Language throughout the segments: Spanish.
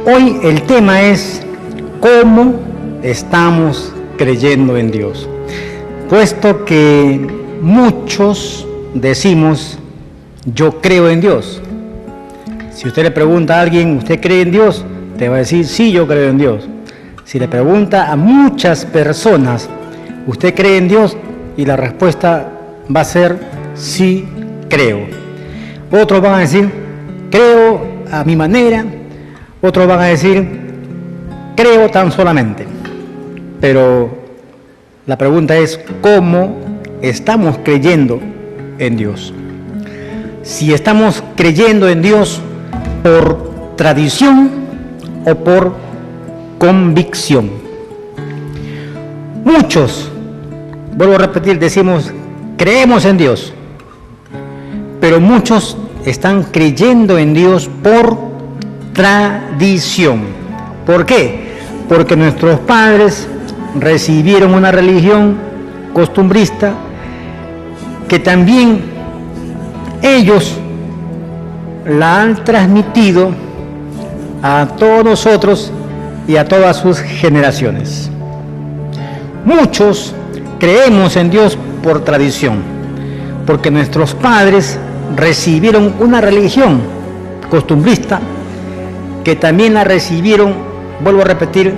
Hoy el tema es cómo estamos creyendo en Dios. Puesto que muchos decimos, yo creo en Dios. Si usted le pregunta a alguien, ¿usted cree en Dios? Te va a decir, sí, yo creo en Dios. Si le pregunta a muchas personas, ¿usted cree en Dios? Y la respuesta va a ser, sí, creo. Otros van a decir, creo a mi manera. Otros van a decir, creo tan solamente. Pero la pregunta es, ¿cómo estamos creyendo en Dios? Si estamos creyendo en Dios por tradición o por convicción. Muchos, vuelvo a repetir, decimos, creemos en Dios, pero muchos están creyendo en Dios por tradición. ¿Por qué? Porque nuestros padres recibieron una religión costumbrista que también ellos la han transmitido a todos nosotros y a todas sus generaciones. Muchos creemos en Dios por tradición, porque nuestros padres recibieron una religión costumbrista que también la recibieron, vuelvo a repetir,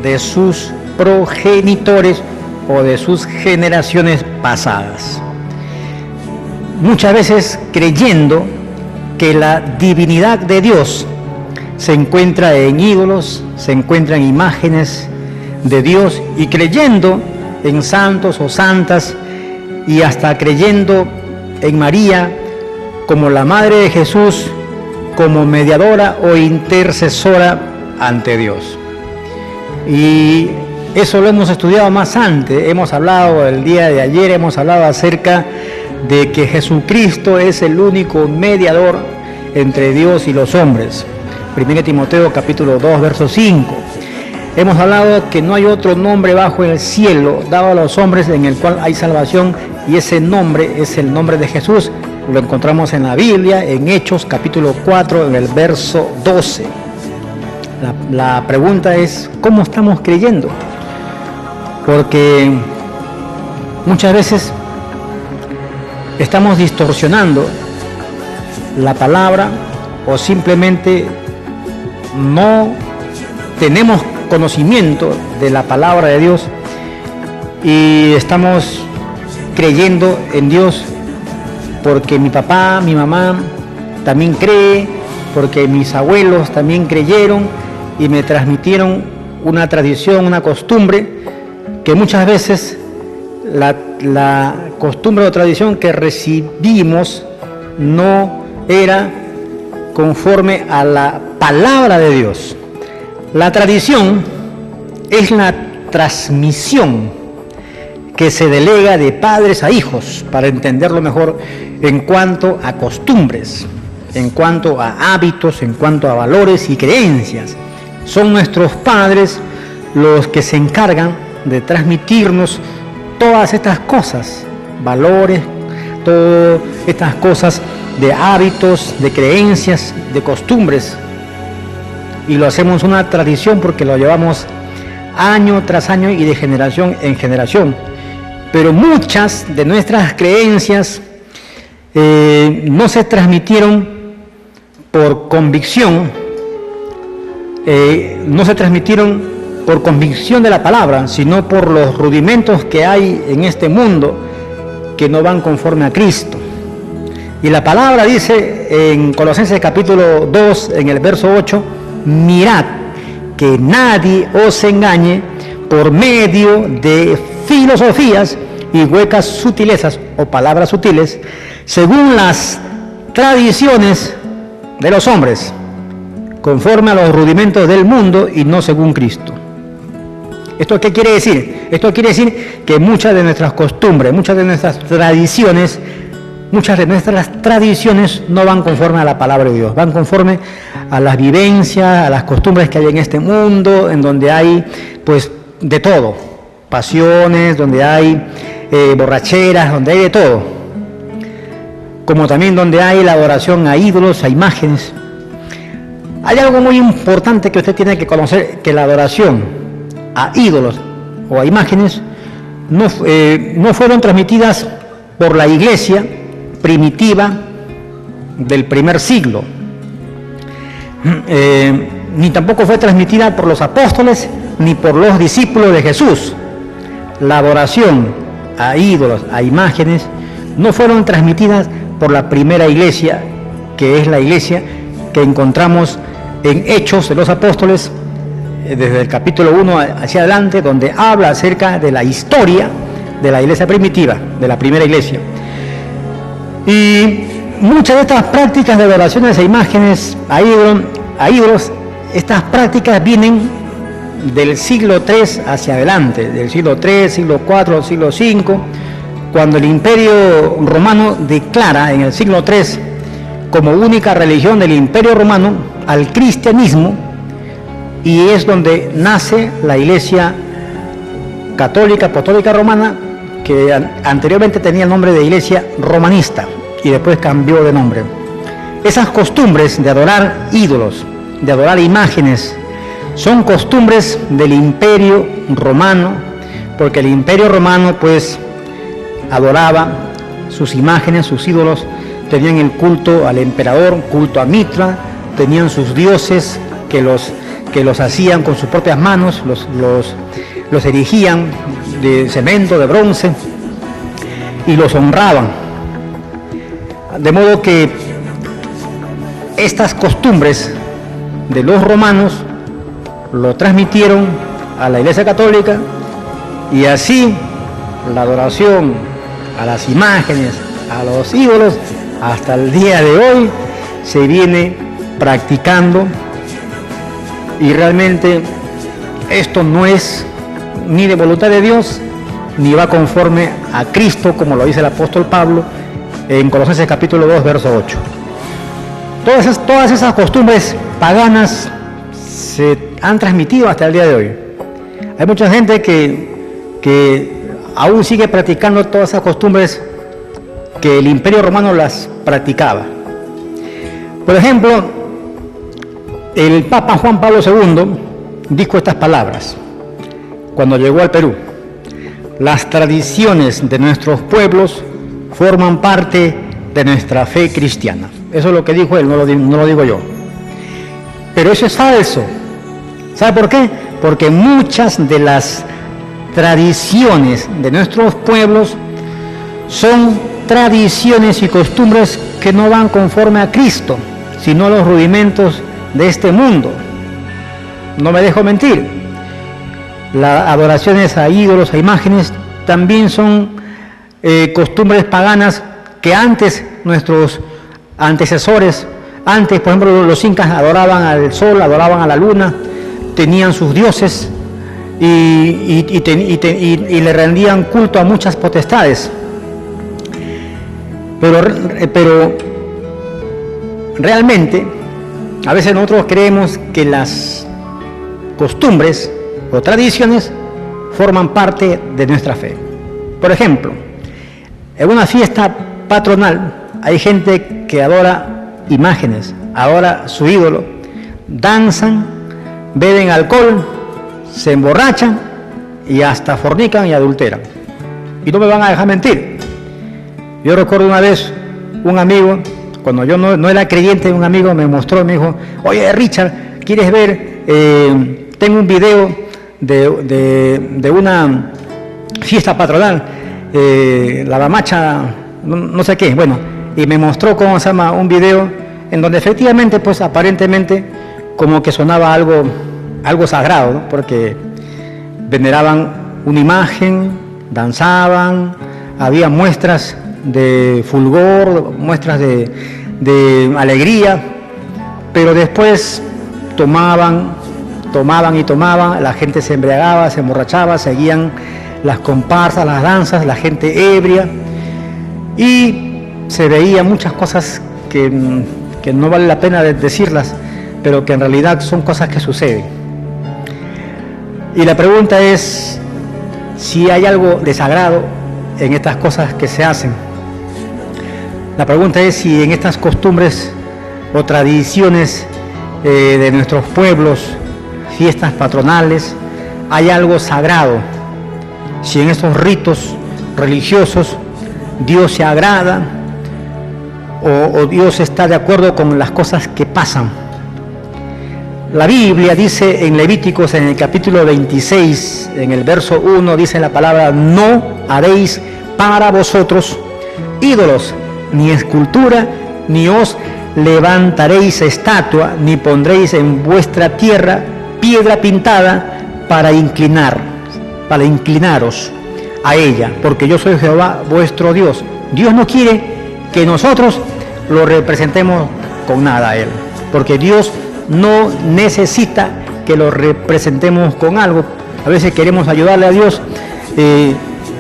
de sus progenitores o de sus generaciones pasadas. Muchas veces creyendo que la divinidad de Dios se encuentra en ídolos, se encuentra en imágenes de Dios, y creyendo en santos o santas, y hasta creyendo en María como la Madre de Jesús, como mediadora o intercesora ante Dios. Y eso lo hemos estudiado más antes. Hemos hablado el día de ayer, hemos hablado acerca de que Jesucristo es el único mediador entre Dios y los hombres. 1 Timoteo capítulo 2, verso 5. Hemos hablado que no hay otro nombre bajo el cielo dado a los hombres en el cual hay salvación, y ese nombre es el nombre de Jesús. Lo encontramos en la Biblia, en Hechos capítulo 4, en el verso 12. La pregunta es, ¿cómo estamos creyendo? Porque muchas veces estamos distorsionando la palabra, o simplemente no tenemos conocimiento de la palabra de Dios y estamos creyendo en Dios porque mi papá, mi mamá también cree, porque mis abuelos también creyeron y me transmitieron una tradición, una costumbre, que muchas veces la costumbre o tradición que recibimos no era conforme a la palabra de Dios. La tradición es la transmisión que se delega de padres a hijos, para entenderlo mejor, en cuanto a costumbres, en cuanto a hábitos, en cuanto a valores y creencias. Son nuestros padres los que se encargan de transmitirnos todas estas cosas, valores, todas estas cosas de hábitos, de creencias, de costumbres. Y lo hacemos una tradición porque lo llevamos año tras año y de generación en generación. Pero muchas de nuestras creencias no se transmitieron por convicción, no se transmitieron por convicción de la palabra, sino por los rudimentos que hay en este mundo que no van conforme a Cristo. Y la palabra dice en Colosenses capítulo 2, en el verso 8, mirad que nadie os engañe por medio de filosofías y huecas sutilezas o palabras sutiles, según las tradiciones de los hombres, conforme a los rudimentos del mundo y no según Cristo. ¿Esto qué quiere decir? Esto quiere decir que muchas de nuestras costumbres, muchas de nuestras tradiciones no van conforme a la palabra de Dios, van conforme a las vivencias, a las costumbres que hay en este mundo, en donde hay pues de todo, pasiones, donde hay borracheras, donde hay de todo, como también donde hay la adoración a ídolos, a imágenes. Hay algo muy importante que usted tiene que conocer, que la adoración a ídolos o a imágenes no fueron transmitidas por la iglesia primitiva del primer siglo, ni tampoco fue transmitida por los apóstoles ni por los discípulos de Jesús. La adoración a ídolos, a imágenes, no fueron transmitidas por la primera iglesia, que es la iglesia que encontramos en Hechos de los Apóstoles, desde el capítulo 1 hacia adelante, donde habla acerca de la historia de la iglesia primitiva, de la primera iglesia. Y muchas de estas prácticas de adoraciones a imágenes, a ídolos, estas prácticas vienen del siglo III hacia adelante, del siglo III, siglo IV, siglo V, cuando el Imperio Romano declara en el siglo III como única religión del Imperio Romano al cristianismo, y es donde nace la Iglesia Católica Apostólica Romana, que anteriormente tenía el nombre de Iglesia Romanista y después cambió de nombre. Esas costumbres de adorar ídolos, de adorar imágenes, son costumbres del Imperio Romano, porque el Imperio Romano pues adoraba sus imágenes, sus ídolos, tenían el culto al emperador, culto a Mitra, tenían sus dioses que los hacían con sus propias manos, los erigían de cemento, de bronce, y los honraban. De modo que estas costumbres de los romanos lo transmitieron a la Iglesia Católica, y así la adoración a las imágenes, a los ídolos, hasta el día de hoy se viene practicando, y realmente esto no es ni de voluntad de Dios, ni va conforme a Cristo, como lo dice el apóstol Pablo en Colosenses capítulo 2, verso 8. Todas esas costumbres paganas se han transmitido hasta el día de hoy. Hay mucha gente que aún sigue practicando todas esas costumbres que el Imperio Romano las practicaba. Por ejemplo, el Papa Juan Pablo II dijo estas palabras cuando llegó al Perú: las tradiciones de nuestros pueblos forman parte de nuestra fe cristiana. Eso es lo que dijo él, no lo digo yo. Pero eso es falso. ¿Sabe por qué? Porque muchas de las tradiciones de nuestros pueblos son tradiciones y costumbres que no van conforme a Cristo, sino a los rudimentos de este mundo. No me dejo mentir. Las adoraciones a ídolos, a imágenes, también son costumbres paganas que antes nuestros antecesores, por ejemplo, los incas adoraban al sol, adoraban a la luna, tenían sus dioses y le rendían culto a muchas potestades. Pero realmente, a veces nosotros creemos que las costumbres o tradiciones forman parte de nuestra fe. Por ejemplo, en una fiesta patronal hay gente que adora imágenes, adora su ídolo, danzan, beben alcohol, se emborrachan y hasta fornican y adulteran. Y no me van a dejar mentir. Yo recuerdo una vez un amigo, cuando yo no era creyente, un amigo me mostró, me dijo: oye Richard, ¿quieres ver? Tengo un video de una fiesta patronal, la Bamacha, no sé qué, bueno, y me mostró cómo se llama un video en donde efectivamente, pues aparentemente, como que sonaba algo sagrado, ¿no? Porque veneraban una imagen, danzaban, había muestras de fulgor, muestras de alegría, pero después tomaban, la gente se embriagaba, se emborrachaba, seguían las comparsas, las danzas, la gente ebria, y se veían muchas cosas que no vale la pena decirlas, pero que en realidad son cosas que suceden. Y la pregunta es si hay algo de sagrado en estas cosas que se hacen. La pregunta es si en estas costumbres o tradiciones de nuestros pueblos, fiestas patronales, hay algo sagrado. Si en estos ritos religiosos Dios se agrada o Dios está de acuerdo con las cosas que pasan. La Biblia dice en Levíticos, en el capítulo 26, en el verso 1, dice la palabra: no haréis para vosotros ídolos, ni escultura, ni os levantaréis estatua, ni pondréis en vuestra tierra piedra pintada para inclinaros a ella, porque yo soy Jehová vuestro Dios. Dios no quiere que nosotros lo representemos con nada a Él, porque Dios no necesita que lo representemos con algo. A veces queremos ayudarle a Dios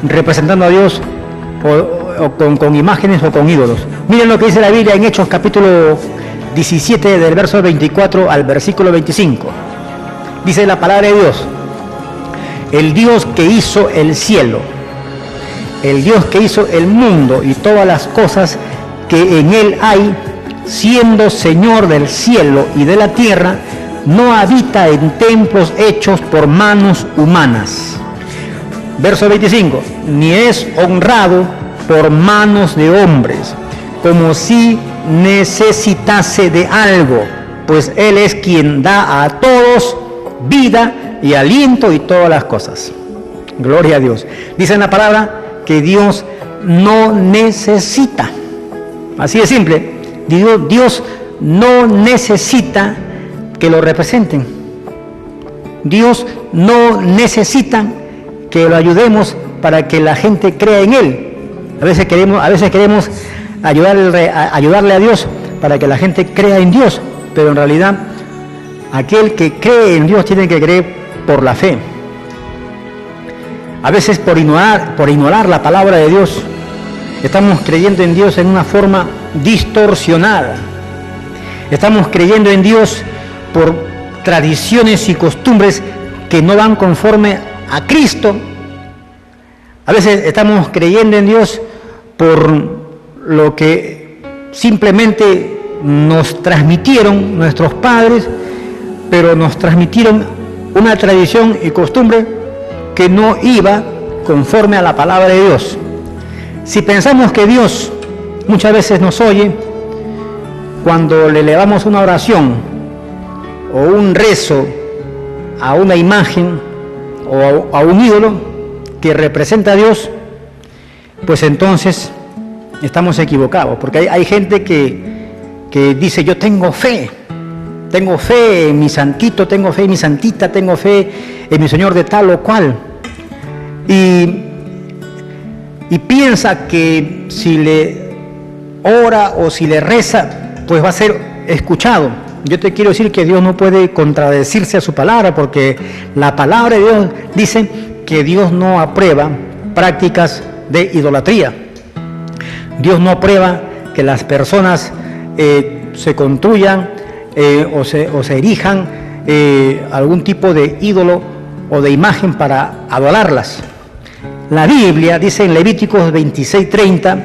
representando a Dios con imágenes o con ídolos. Miren lo que dice la Biblia en Hechos capítulo 17, del verso 24 al versículo 25. Dice la palabra de Dios: el Dios que hizo el cielo, el Dios que hizo el mundo y todas las cosas que en él hay, siendo Señor del cielo y de la tierra, no habita en templos hechos por manos humanas. Verso 25, ni es honrado por manos de hombres, como si necesitase de algo, pues Él es quien da a todos vida y aliento y todas las cosas. Gloria a Dios. Dice en la palabra que Dios no necesita. Así de simple. Dios no necesita que lo representen. Dios no necesita que lo ayudemos para que la gente crea en Él. A veces queremos ayudarle a Dios para que la gente crea en Dios, pero en realidad aquel que cree en Dios tiene que creer por la fe. A veces por ignorar la palabra de Dios, estamos creyendo en Dios en una forma distorsionada. Estamos creyendo en Dios por tradiciones y costumbres que no van conforme a Cristo. A veces estamos creyendo en Dios por lo que simplemente nos transmitieron nuestros padres, pero nos transmitieron una tradición y costumbre que no iba conforme a la palabra de Dios. Si pensamos que Dios muchas veces nos oye cuando le elevamos una oración o un rezo a una imagen o a un ídolo que representa a Dios, pues entonces estamos equivocados, porque hay gente que dice: yo tengo fe en mi santito, tengo fe en mi santita, tengo fe en mi Señor de tal o cual, y piensa que si le ora o si le reza, pues va a ser escuchado. Yo te quiero decir que Dios no puede contradecirse a su palabra, porque la palabra de Dios dice que Dios no aprueba prácticas de idolatría. Dios no aprueba que las personas se construyan o se erijan algún tipo de ídolo o de imagen para adorarlas. La Biblia dice en Levíticos 26:30: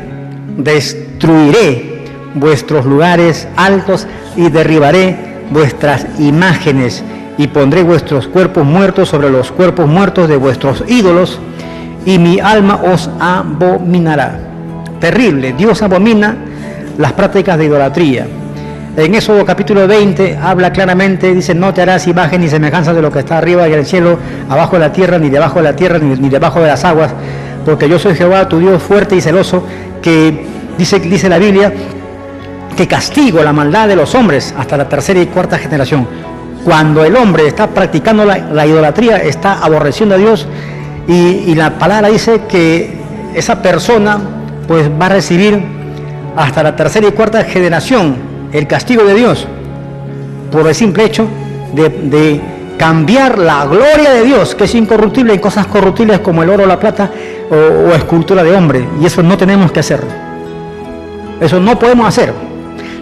destruiré vuestros lugares altos y derribaré vuestras imágenes y pondré vuestros cuerpos muertos sobre los cuerpos muertos de vuestros ídolos, y mi alma os abominará. Terrible. Dios abomina las prácticas de idolatría. En Éxodo capítulo 20 habla claramente, dice: no te harás imagen ni semejanza de lo que está arriba y en el cielo, abajo de la tierra, ni debajo de la tierra, ni debajo de las aguas, porque yo soy Jehová tu Dios fuerte y celoso, que dice la Biblia que castigo la maldad de los hombres hasta la tercera y cuarta generación. Cuando el hombre está practicando la idolatría, está aborreciendo a Dios, y la palabra dice que esa persona pues va a recibir hasta la tercera y cuarta generación el castigo de Dios por el simple hecho de cambiar la gloria de Dios, que es incorruptible, en cosas corruptibles como el oro o la plata o escultura de hombre. Y eso no tenemos que hacer. Eso no podemos hacer.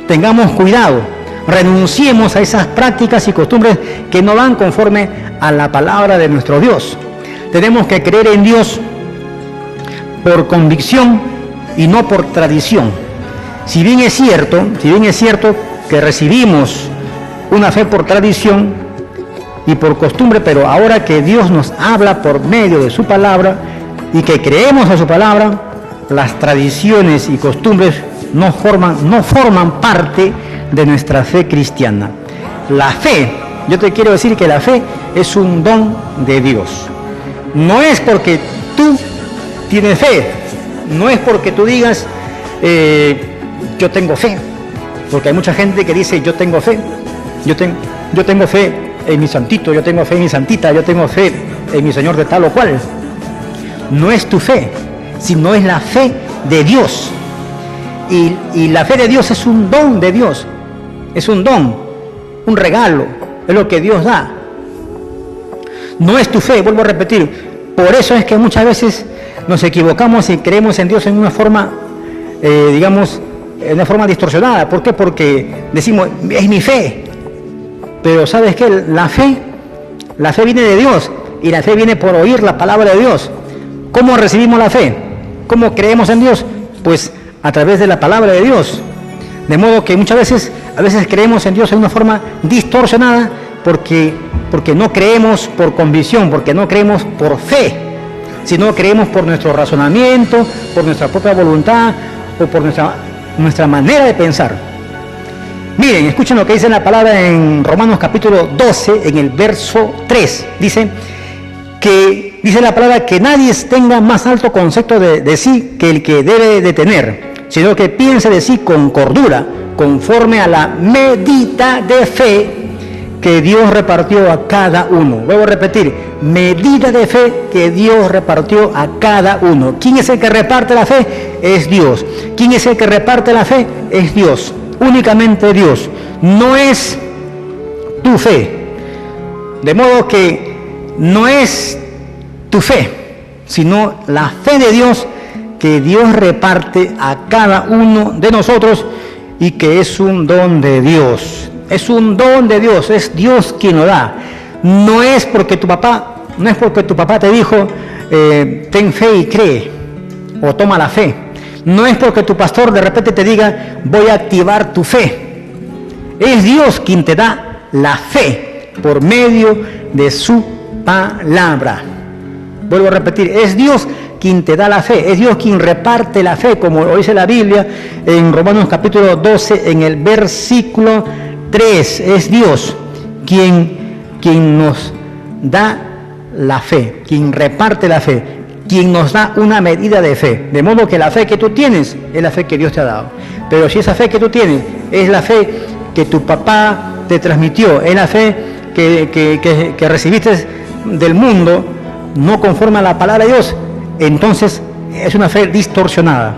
Tengamos cuidado, renunciemos a esas prácticas y costumbres que no van conforme a la palabra de nuestro Dios. Tenemos que creer en Dios por convicción y no por tradición. Si bien es cierto que recibimos una fe por tradición y por costumbre, pero ahora que Dios nos habla por medio de su palabra y que creemos a su palabra, las tradiciones y costumbres no forman parte de nuestra fe cristiana. La fe, yo te quiero decir que la fe es un don de Dios. No es porque tú tienes fe, no es porque tú digas yo tengo fe, porque hay mucha gente que dice yo tengo fe, yo tengo fe en mi santito, yo tengo fe en mi santita, yo tengo fe en mi Señor de tal o cual. No es tu fe, sino es la fe de Dios. Y la fe de Dios es un don de Dios, es un don, un regalo, es lo que Dios da. No es tu fe, vuelvo a repetir. Por eso es que muchas veces nos equivocamos y creemos en Dios en una forma, en una forma distorsionada. ¿Por qué? Porque decimos, es mi fe. Pero ¿sabes qué? La fe viene de Dios y la fe viene por oír la palabra de Dios. ¿Cómo recibimos la fe? ¿Cómo creemos en Dios? Pues a través de la palabra de Dios. De modo que muchas veces, creemos en Dios en una forma distorsionada porque no creemos por convicción, porque no creemos por fe, sino creemos por nuestro razonamiento, por nuestra propia voluntad o por nuestra manera de pensar. Miren, escuchen lo que dice la palabra en Romanos capítulo 12, en el verso 3. Dice la palabra que nadie tenga más alto concepto de sí que el que debe de tener, sino que piense de sí con cordura, conforme a la medida de fe que Dios repartió a cada uno. Vuelvo a repetir, medida de fe que Dios repartió a cada uno. ¿Quién es el que reparte la fe? Es Dios. ¿Quién es el que reparte la fe? Es Dios. Únicamente Dios. No es tu fe. De modo que no es tu fe, sino la fe de Dios que Dios reparte a cada uno de nosotros y que es un don de Dios. Es un don de Dios, es Dios quien lo da. No es porque tu papá te dijo ten fe y cree o toma la fe. No es porque tu pastor de repente te diga voy a activar tu fe. Es Dios quien te da la fe por medio de su palabra. Vuelvo a repetir, es Dios quien te da la fe, es Dios quien reparte la fe, como lo dice la Biblia en Romanos capítulo 12, en el versículo 3. Es Dios quien nos da la fe, quien reparte la fe, quien nos da una medida de fe. De modo que la fe que tú tienes es la fe que Dios te ha dado. Pero si esa fe que tú tienes es la fe que tu papá te transmitió, es la fe que recibiste del mundo, no conforme a la palabra de Dios, entonces es una fe distorsionada.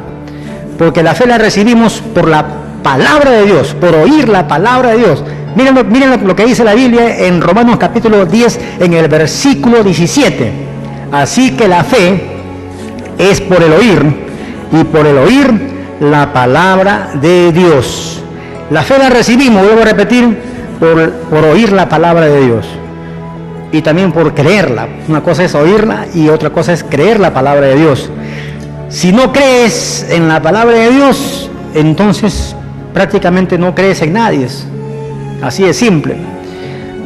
Porque la fe la recibimos por la palabra de Dios, por oír la palabra de Dios. Miren lo que dice la Biblia en Romanos capítulo 10, en el versículo 17. Así que la fe es por el oír, y por el oír la palabra de Dios. La fe la recibimos, vuelvo a repetir, por oír la palabra de Dios. Y también por creerla. Una cosa es oírla y otra cosa es creer la palabra de Dios. Si no crees en la palabra de Dios, entonces prácticamente no crees en nadie. Así de simple.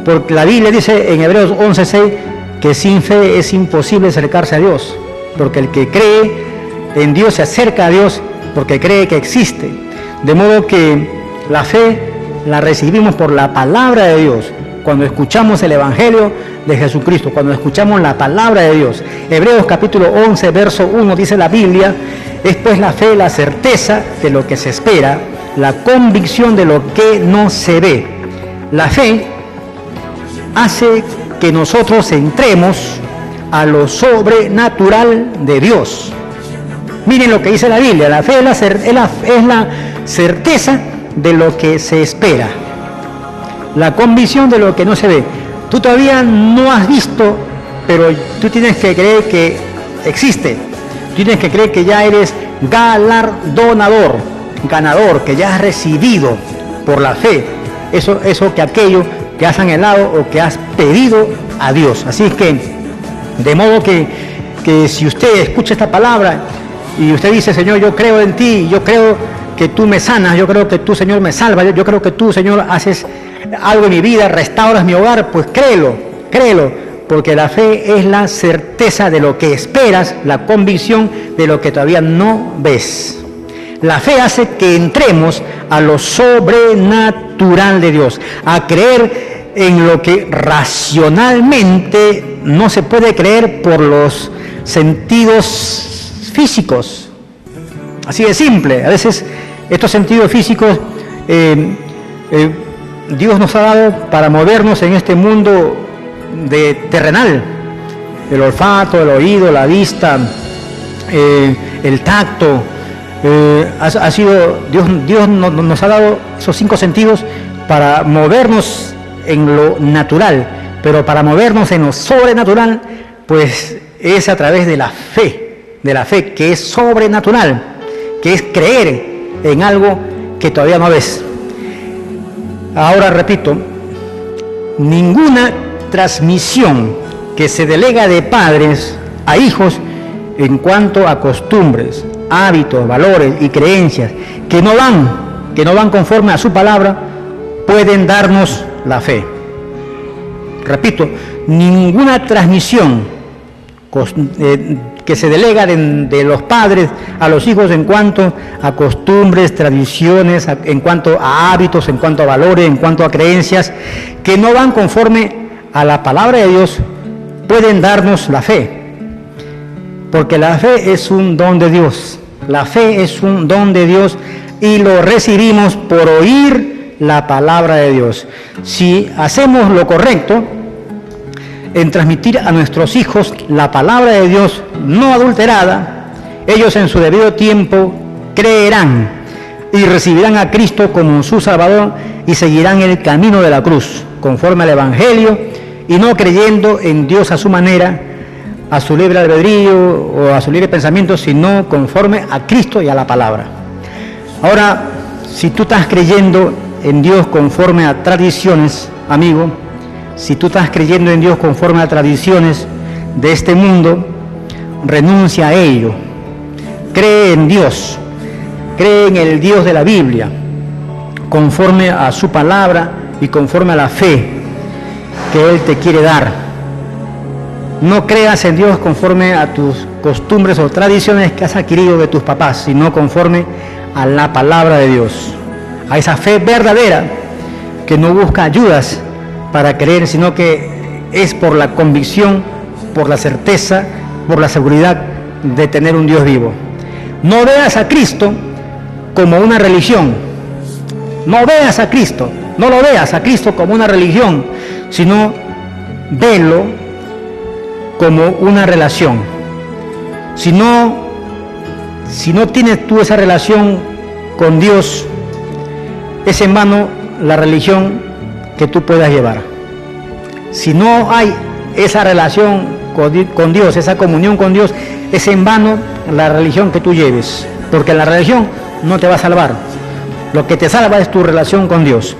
Porque la Biblia dice en Hebreos 11:6 que sin fe es imposible acercarse a Dios. Porque el que cree en Dios se acerca a Dios porque cree que existe. De modo que la fe la recibimos por la palabra de Dios. Cuando escuchamos el Evangelio de Jesucristo, cuando escuchamos la palabra de Dios. Hebreos capítulo 11, verso 1 dice la Biblia, es pues la fe la certeza de lo que se espera, la convicción de lo que no se ve. La fe hace que nosotros entremos a lo sobrenatural de Dios. Miren lo que dice la Biblia, la fe es la certeza de lo que se espera, la convicción de lo que no se ve. Tú todavía no has visto, pero tú tienes que creer que existe. Tienes que creer que ya eres galardonador, ganador, que ya has recibido por la fe aquello que has anhelado o que has pedido a Dios. Así es que, de modo que si usted escucha esta palabra y usted dice, Señor, yo creo en ti, yo creo que tú me sanas, yo creo que tú, Señor, me salvas, yo creo que tú, Señor, haces algo en mi vida, restauras mi hogar, pues créelo, porque la fe es la certeza de lo que esperas, la convicción de lo que todavía no ves. La fe hace que entremos a lo sobrenatural de Dios, a creer en lo que racionalmente no se puede creer por los sentidos físicos. Así de simple. A veces estos sentidos físicos Dios nos ha dado para movernos en este mundo terrenal. El olfato, el oído, la vista, el tacto. Ha sido Dios nos ha dado esos 5 sentidos para movernos en lo natural, pero para movernos en lo sobrenatural, pues es a través de la fe que es sobrenatural, que es creer en algo que todavía no ves. Ahora repito, ninguna transmisión que se delega de padres a hijos en cuanto a costumbres, hábitos, valores y creencias que no van conforme a su palabra, pueden darnos la fe. Repito, ninguna transmisión que se delega de los padres a los hijos en cuanto a costumbres, tradiciones, en cuanto a hábitos, en cuanto a valores, en cuanto a creencias, que no van conforme a la palabra de Dios, pueden darnos la fe. Porque la fe es un don de Dios. La fe es un don de Dios y lo recibimos por oír la palabra de Dios. Si hacemos lo correcto en transmitir a nuestros hijos la palabra de Dios no adulterada, ellos en su debido tiempo creerán y recibirán a Cristo como su Salvador y seguirán el camino de la cruz, conforme al Evangelio, y no creyendo en Dios a su manera, a su libre albedrío o a su libre pensamiento, sino conforme a Cristo y a la palabra. Ahora, si tú estás creyendo en Dios conforme a tradiciones, amigo, si tú estás creyendo en Dios conforme a tradiciones de este mundo, renuncia a ello. Cree en Dios, cree en el Dios de la Biblia, conforme a su palabra y conforme a la fe que Él te quiere dar. No creas en Dios conforme a tus costumbres o tradiciones que has adquirido de tus papás, sino conforme a la palabra de Dios, a esa fe verdadera que no busca ayudas para creer, sino que es por la convicción, por la certeza, por la seguridad de tener un Dios vivo. No veas a Cristo como una religión. No veas a Cristo, no lo veas a Cristo como una religión, sino velo como una relación. Si no tienes tú esa relación con Dios, es en vano la religión que tú puedas llevar. Si no hay esa relación con Dios, esa comunión con Dios, es en vano la religión que tú lleves, porque la religión no te va a salvar. Lo que te salva es tu relación con Dios.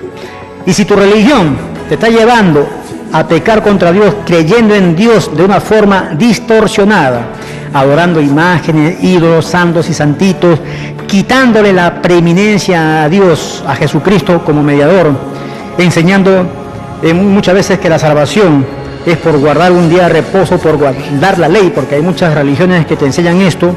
Y si tu religión te está llevando a pecar contra Dios, creyendo en Dios de una forma distorsionada, adorando imágenes, ídolos, santos y santitos, quitándole la preeminencia a Dios, a Jesucristo como mediador, enseñando muchas veces que la salvación es por guardar un día de reposo, por guardar la ley, porque hay muchas religiones que te enseñan esto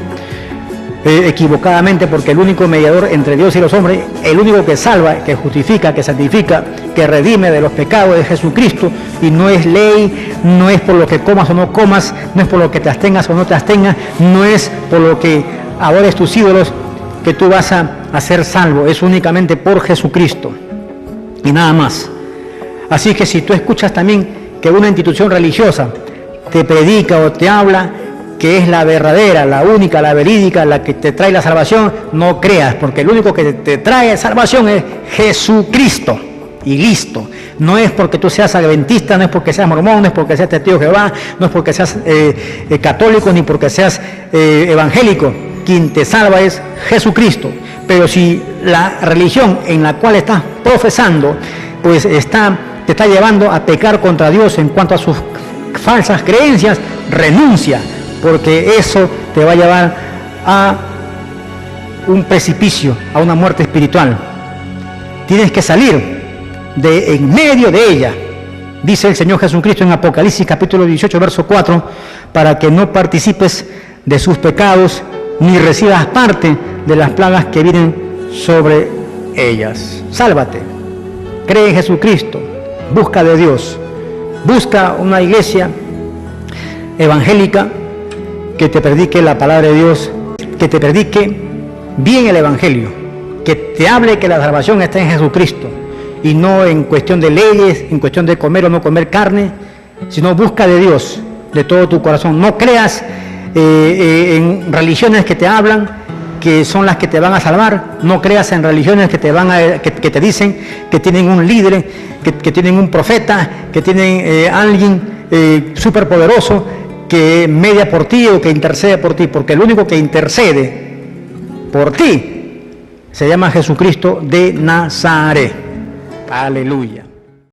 equivocadamente, porque el único mediador entre Dios y los hombres, el único que salva, que justifica, que santifica, que redime de los pecados es Jesucristo, y no es ley, no es por lo que comas o no comas, no es por lo que te abstengas o no te abstengas, no es por lo que adores tus ídolos que tú vas a ser salvo, es únicamente por Jesucristo y nada más. Así que si tú escuchas también que una institución religiosa te predica o te habla que es la verdadera, la única, la verídica, la que te trae la salvación, no creas, porque el único que te trae salvación es Jesucristo, y listo. No es porque tú seas adventista, no es porque seas mormón, no es porque seas testigo de Jehová, no es porque seas católico, ni porque seas evangélico. Quien te salva es Jesucristo. Pero si la religión en la cual estás profesando, pues te está llevando a pecar contra Dios en cuanto a sus falsas creencias, renuncia, porque eso te va a llevar a un precipicio, a una muerte espiritual. Tienes que salir de en medio de ella, dice el Señor Jesucristo en Apocalipsis capítulo 18, verso 4, para que no participes de sus pecados, ni recibas parte de las plagas que vienen sobre ellas. Sálvate, cree en Jesucristo, busca de Dios, busca una iglesia evangélica que te predique la palabra de Dios, que te predique bien el evangelio, que te hable que la salvación está en Jesucristo y no en cuestión de leyes, en cuestión de comer o no comer carne, sino busca de Dios de todo tu corazón. No creas en religiones que te hablan que son las que te van a salvar. No creas en religiones que te dicen que tienen un líder, que tienen un profeta, que tienen alguien superpoderoso que media por ti o que intercede por ti, porque el único que intercede por ti se llama Jesucristo de Nazaret. Aleluya.